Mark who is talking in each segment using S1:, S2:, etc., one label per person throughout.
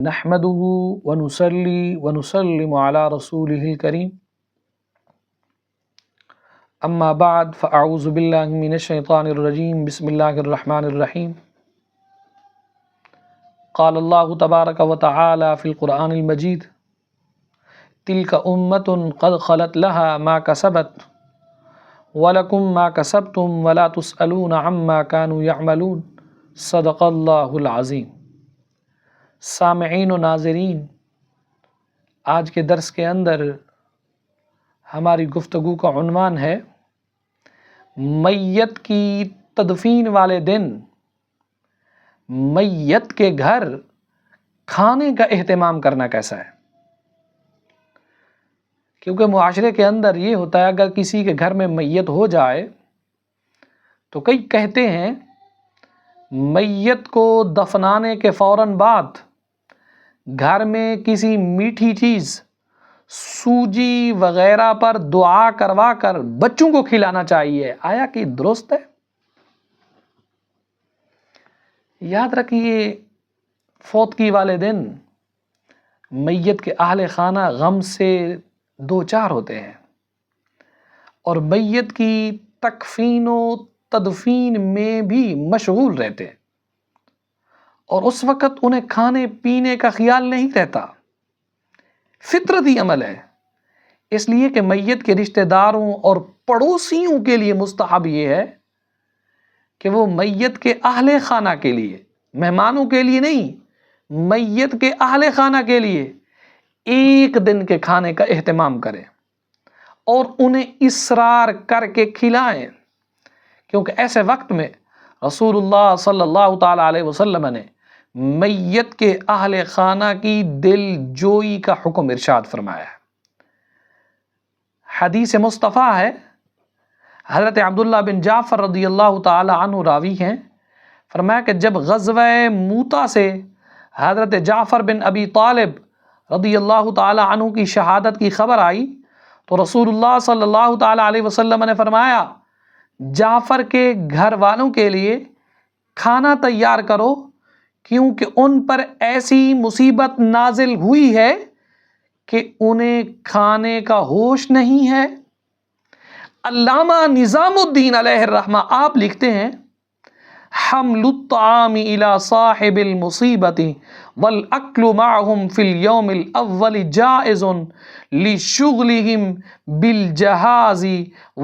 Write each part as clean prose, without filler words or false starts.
S1: نحمده ونصلي ونسلم على رسوله الكريم اما بعد فاعوذ بالله من الشيطان الرجيم بسم الله الرحمن الرحيم قال الله تبارك وتعالى في القرآن المجيد تلك أمة قد خلت لها ما كسبت ولكم ما كسبتم ولا تسألون عما كانوا يعملون صدق الله العظيم۔ سامعین و ناظرین، آج کے درس کے اندر ہماری گفتگو کا عنوان ہے میت کی تدفین والے دن میت کے گھر کھانے کا اہتمام کرنا کیسا ہے۔ کیونکہ معاشرے کے اندر یہ ہوتا ہے اگر کسی کے گھر میں میت ہو جائے تو کئی کہتے ہیں میت کو دفنانے کے فوراً بعد گھر میں کسی میٹھی چیز سوجی وغیرہ پر دعا کروا کر بچوں کو کھلانا چاہیے۔ آیا کہ درست ہے؟ یاد رکھیے فوتگی والے دن میت کے اہل خانہ غم سے دو چار ہوتے ہیں اور میت کی تکفین و تدفین میں بھی مشغول رہتے ہیں اور اس وقت انہیں کھانے پینے کا خیال نہیں رہتا۔ فطرتی عمل ہے، اس لیے کہ میت کے رشتہ داروں اور پڑوسیوں کے لیے مستحب یہ ہے کہ وہ میت کے اہل خانہ کے لیے، مہمانوں کے لیے نہیں، میت کے اہل خانہ کے لیے ایک دن کے کھانے کا اہتمام کریں اور انہیں اصرار کر کے کھلائیں، کیونکہ ایسے وقت میں رسول اللہ صلی اللہ تعالی علیہ وسلم نے میت کے اہل خانہ کی دل جوئی کا حکم ارشاد فرمایا ہے۔ حدیث مصطفیٰ ہے، حضرت عبداللہ بن جعفر رضی اللہ تعالی عنہ راوی ہیں، فرمایا کہ جب غزوہ موتا سے حضرت جعفر بن ابی طالب رضی اللہ تعالی عنہ کی شہادت کی خبر آئی تو رسول اللہ صلی اللہ تعالی علیہ وسلم نے فرمایا جعفر کے گھر والوں کے لیے کھانا تیار کرو، کیونکہ ان پر ایسی مصیبت نازل ہوئی ہے کہ انہیں کھانے کا ہوش نہیں ہے۔ علامہ نظام الدین علیہ الرحمہ آپ لکھتے ہیں حمل الطعام الى صاحب المصیبت والاکل معهم فی اليوم الاول جائز لشغلهم بالجہاز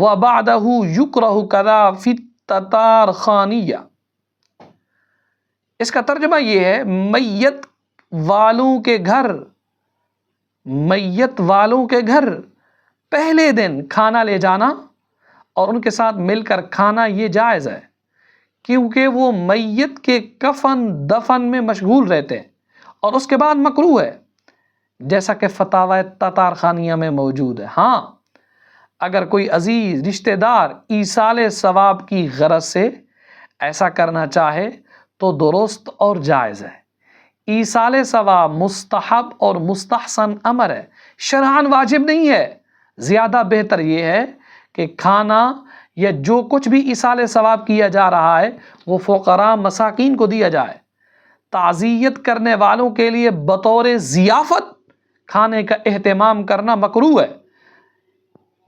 S1: وبعدہ یکرہ کذا فی التتار خانیہ۔ اس کا ترجمہ یہ ہے میت والوں کے گھر پہلے دن کھانا لے جانا اور ان کے ساتھ مل کر کھانا یہ جائز ہے، کیونکہ وہ میت کے کفن دفن میں مشغول رہتے ہیں اور اس کے بعد مکروہ ہے، جیسا کہ فتاوی تتار خانیہ میں موجود ہے۔ ہاں، اگر کوئی عزیز رشتہ دار ایصال ثواب کی غرض سے ایسا کرنا چاہے تو درست اور جائز ہے۔ ایصال ثواب مستحب اور مستحسن امر ہے، شرعاً واجب نہیں ہے۔ زیادہ بہتر یہ ہے کہ کھانا یا جو کچھ بھی ایصال ثواب کیا جا رہا ہے وہ فقراء مساکین کو دیا جائے۔ تعزیت کرنے والوں کے لیے بطور ضیافت کھانے کا اہتمام کرنا مکروہ ہے۔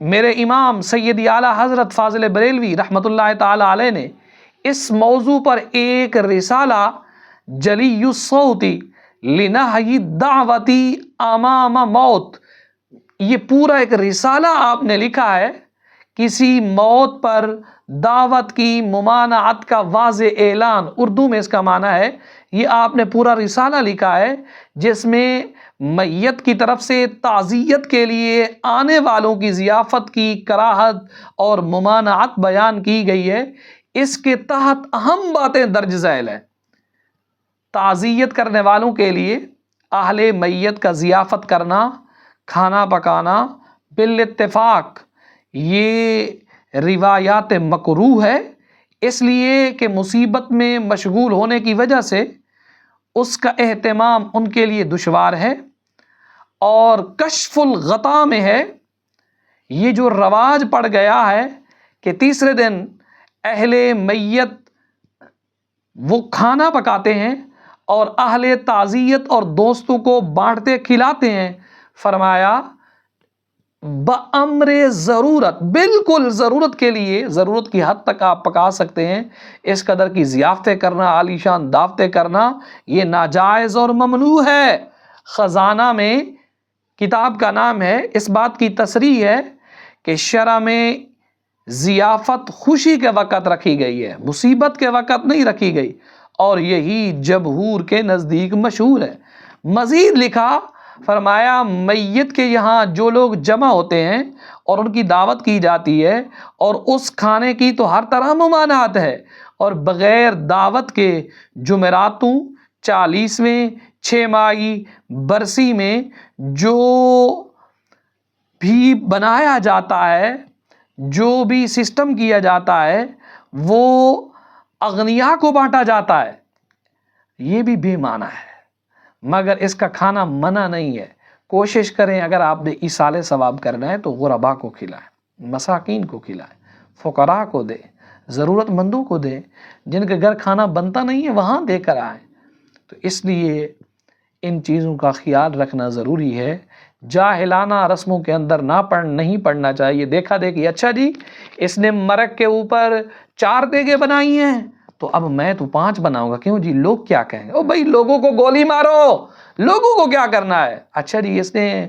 S1: میرے امام سیدی اعلیٰ حضرت فاضل بریلوی رحمۃ اللہ تعالی علیہ نے اس موضوع پر ایک رسالہ جلی الصوت لنہی الدعوت امام موت، یہ پورا ایک رسالہ آپ نے لکھا ہے کسی موت پر دعوت کی ممانعت کا واضح اعلان، اردو میں اس کا معنی ہے، یہ آپ نے پورا رسالہ لکھا ہے جس میں میت کی طرف سے تعزیت کے لیے آنے والوں کی ضیافت کی کراہت اور ممانعت بیان کی گئی ہے۔ اس کے تحت اہم باتیں درج ذیل ہیں۔ تعزیت کرنے والوں کے لیے اہل میت کا ضیافت کرنا، کھانا پکانا بالاتفاق یہ روایات مکروہ ہے، اس لیے کہ مصیبت میں مشغول ہونے کی وجہ سے اس کا اہتمام ان کے لیے دشوار ہے اور کشف الغطا میں ہے۔ یہ جو رواج پڑ گیا ہے کہ تیسرے دن اہل میت وہ کھانا پکاتے ہیں اور اہل تعزیت اور دوستوں کو بانٹتے کھلاتے ہیں. فرمایا بامر ضرورت، بالکل ضرورت کے لیے، ضرورت کی حد تک آپ پکا سکتے ہیں. اس قدر کی ضیافتیں کرنا، عالیشان دعوتیں کرنا، یہ ناجائز اور ممنوع ہے. خزانہ میں کتاب کا نام ہے، اس بات کی تصریح ہے کہ شرع میں ضیافت خوشی کے وقت رکھی گئی ہے، مصیبت کے وقت نہیں رکھی گئی، اور یہی جمہور کے نزدیک مشہور ہے. مزید لکھا، فرمایا میت کے یہاں جو لوگ جمع ہوتے ہیں اور ان کی دعوت کی جاتی ہے، اور اس کھانے کی تو ہر طرح ممانعت ہے، اور بغیر دعوت کے جمعراتوں، 40ویں، 6 ماہی، برسی میں جو بھی بنایا جاتا ہے، جو بھی سسٹم کیا جاتا ہے، وہ اغنیاء کو بانٹا جاتا ہے. یہ بھی بے معنی ہے، مگر اس کا کھانا منع نہیں ہے. کوشش کریں اگر آپ نے ایصال ثواب کرنا ہے تو غربا کو کھلائیں، مساکین کو کھلائیں، فقراء کو دیں، ضرورت مندوں کو دیں، جن کے گھر کھانا بنتا نہیں ہے وہاں دے کر آئیں. تو اس لیے ان چیزوں کا خیال رکھنا ضروری ہے. جاہلانہ رسموں کے اندر نہیں پڑنا چاہیے. دیکھا دیکھی، اچھا جی اس نے مرگ کے اوپر 4 دیگیں بنائی ہیں تو اب میں تو 5 بناؤں گا. کیوں جی؟ لوگ کیا کہیں گے؟ او بھائی لوگوں کو گولی مارو، لوگوں کو کیا کرنا ہے. اچھا جی اس نے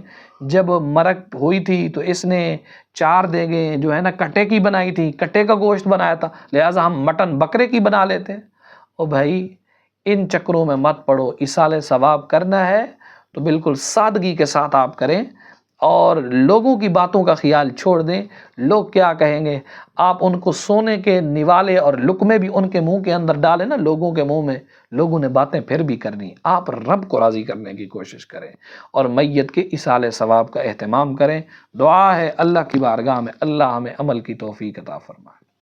S1: جب مرگ ہوئی تھی تو اس نے 4 دیگیں جو ہے نا کٹے کی بنائی تھی، کٹے کا گوشت بنایا تھا، لہٰذا ہم مٹن بکرے کی بنا لیتے ہیں. او بھائی ان چکروں میں مت پڑو. ایصال ثواب کرنا ہے تو بالکل سادگی کے ساتھ آپ کریں، اور لوگوں کی باتوں کا خیال چھوڑ دیں. لوگ کیا کہیں گے؟ آپ ان کو سونے کے نوالے اور لقمے بھی ان کے منہ کے اندر ڈالیں نا، لوگوں کے منہ میں. لوگوں نے باتیں پھر بھی کرنی. آپ رب کو راضی کرنے کی کوشش کریں اور میت کے ایصال ثواب کا اہتمام کریں. دعا ہے اللہ کی بارگاہ میں اللہ ہمیں عمل کی توفیق عطا فرمائے.